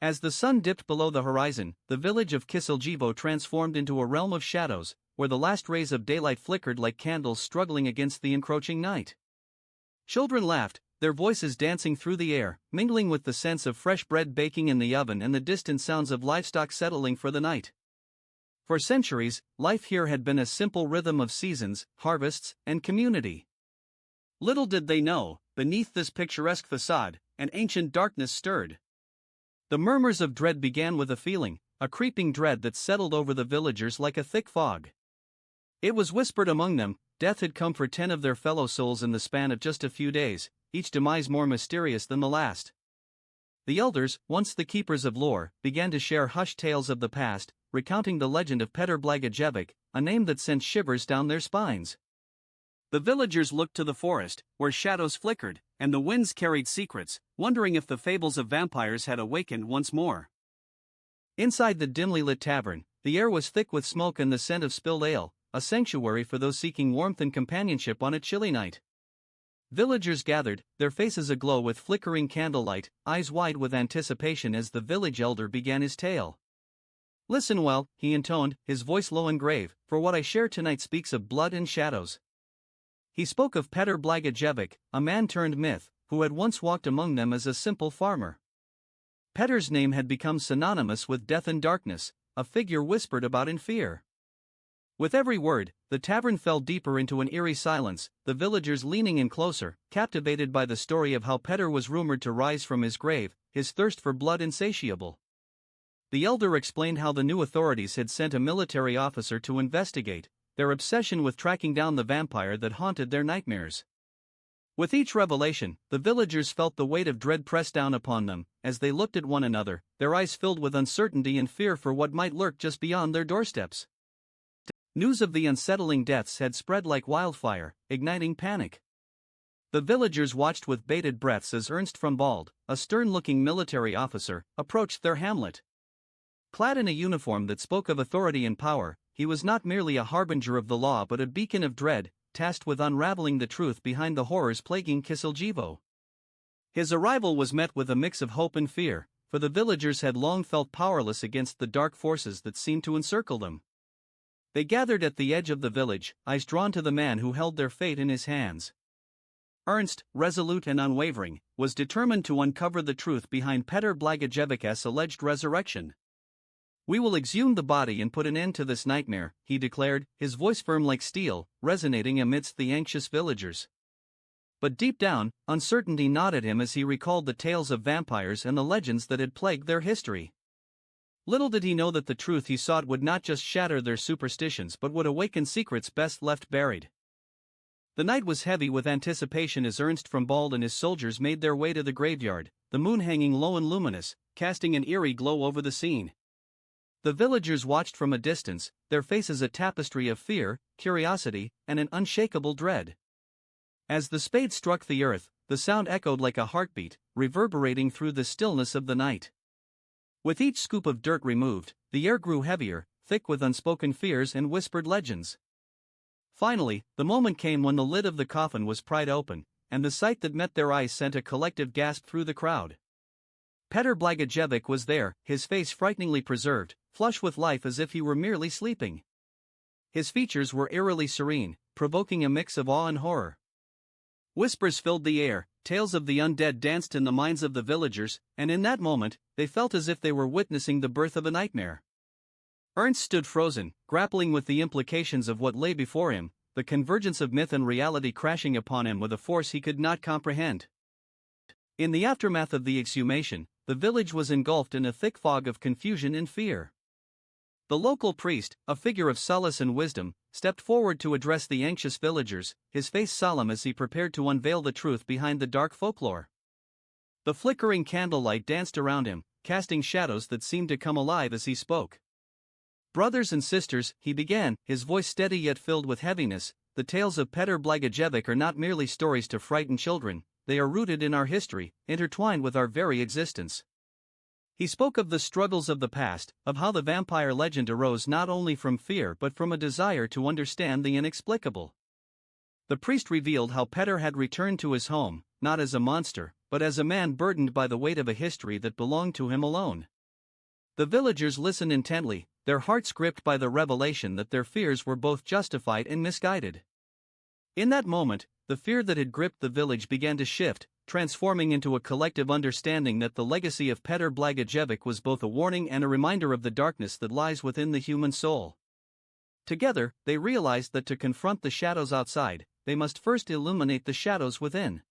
As the sun dipped below the horizon, the village of Kisiljevo transformed into a realm of shadows, where the last rays of daylight flickered like candles struggling against the encroaching night. Children laughed, their voices dancing through the air, mingling with the sense of fresh bread baking in the oven and the distant sounds of livestock settling for the night. For centuries, life here had been a simple rhythm of seasons, harvests, and community. Little did they know, beneath this picturesque facade, an ancient darkness stirred. The murmurs of dread began with a feeling, a creeping dread that settled over the villagers like a thick fog. It was whispered among them, death had come for 10 of their fellow souls in the span of just a few days, each demise more mysterious than the last. The elders, once the keepers of lore, began to share hushed tales of the past, recounting the legend of Petr Blagojevic, a name that sent shivers down their spines. The villagers looked to the forest, where shadows flickered, and the winds carried secrets, wondering if the fables of vampires had awakened once more. Inside the dimly lit tavern, the air was thick with smoke and the scent of spilled ale, a sanctuary for those seeking warmth and companionship on a chilly night. Villagers gathered, their faces aglow with flickering candlelight, eyes wide with anticipation as the village elder began his tale. "Listen well," he intoned, his voice low and grave, "for what I share tonight speaks of blood and shadows." He spoke of Petr Blagojevic, a man turned myth, who had once walked among them as a simple farmer. Petr's name had become synonymous with death and darkness, a figure whispered about in fear. With every word, the tavern fell deeper into an eerie silence, the villagers leaning in closer, captivated by the story of how Petr was rumored to rise from his grave, his thirst for blood insatiable. The elder explained how the new authorities had sent a military officer to investigate their obsession with tracking down the vampire that haunted their nightmares. With each revelation, the villagers felt the weight of dread press down upon them, as they looked at one another, their eyes filled with uncertainty and fear for what might lurk just beyond their doorsteps. News of the unsettling deaths had spread like wildfire, igniting panic. The villagers watched with bated breaths as Ernst from Bald, a stern-looking military officer, approached their hamlet. Clad in a uniform that spoke of authority and power, he was not merely a harbinger of the law but a beacon of dread, tasked with unraveling the truth behind the horrors plaguing Kisiljevo. His arrival was met with a mix of hope and fear, for the villagers had long felt powerless against the dark forces that seemed to encircle them. They gathered at the edge of the village, eyes drawn to the man who held their fate in his hands. Ernst, resolute and unwavering, was determined to uncover the truth behind Petr Blagojevic's alleged resurrection. "We will exhume the body and put an end to this nightmare," he declared, his voice firm like steel, resonating amidst the anxious villagers. But deep down, uncertainty gnawed at him as he recalled the tales of vampires and the legends that had plagued their history. Little did he know that the truth he sought would not just shatter their superstitions but would awaken secrets best left buried. The night was heavy with anticipation as Ernst from Bald and his soldiers made their way to the graveyard, the moon hanging low and luminous, casting an eerie glow over the scene. The villagers watched from a distance, their faces a tapestry of fear, curiosity, and an unshakable dread. As the spade struck the earth, the sound echoed like a heartbeat, reverberating through the stillness of the night. With each scoop of dirt removed, the air grew heavier, thick with unspoken fears and whispered legends. Finally, the moment came when the lid of the coffin was pried open, and the sight that met their eyes sent a collective gasp through the crowd. Petr Blagojevic was there, his face frighteningly preserved, flush with life as if he were merely sleeping. His features were eerily serene, provoking a mix of awe and horror. Whispers filled the air, tales of the undead danced in the minds of the villagers, and in that moment, they felt as if they were witnessing the birth of a nightmare. Ernst stood frozen, grappling with the implications of what lay before him, the convergence of myth and reality crashing upon him with a force he could not comprehend. In the aftermath of the exhumation, the village was engulfed in a thick fog of confusion and fear. The local priest, a figure of solace and wisdom, stepped forward to address the anxious villagers, his face solemn as he prepared to unveil the truth behind the dark folklore. The flickering candlelight danced around him, casting shadows that seemed to come alive as he spoke. "Brothers and sisters," he began, his voice steady yet filled with heaviness, "the tales of Petr Blagojevic are not merely stories to frighten children, they are rooted in our history, intertwined with our very existence." He spoke of the struggles of the past, of how the vampire legend arose not only from fear but from a desire to understand the inexplicable. The priest revealed how Petr had returned to his home, not as a monster, but as a man burdened by the weight of a history that belonged to him alone. The villagers listened intently, their hearts gripped by the revelation that their fears were both justified and misguided. In that moment, the fear that had gripped the village began to shift, transforming into a collective understanding that the legacy of Petr Blagojevic was both a warning and a reminder of the darkness that lies within the human soul. Together, they realized that to confront the shadows outside, they must first illuminate the shadows within.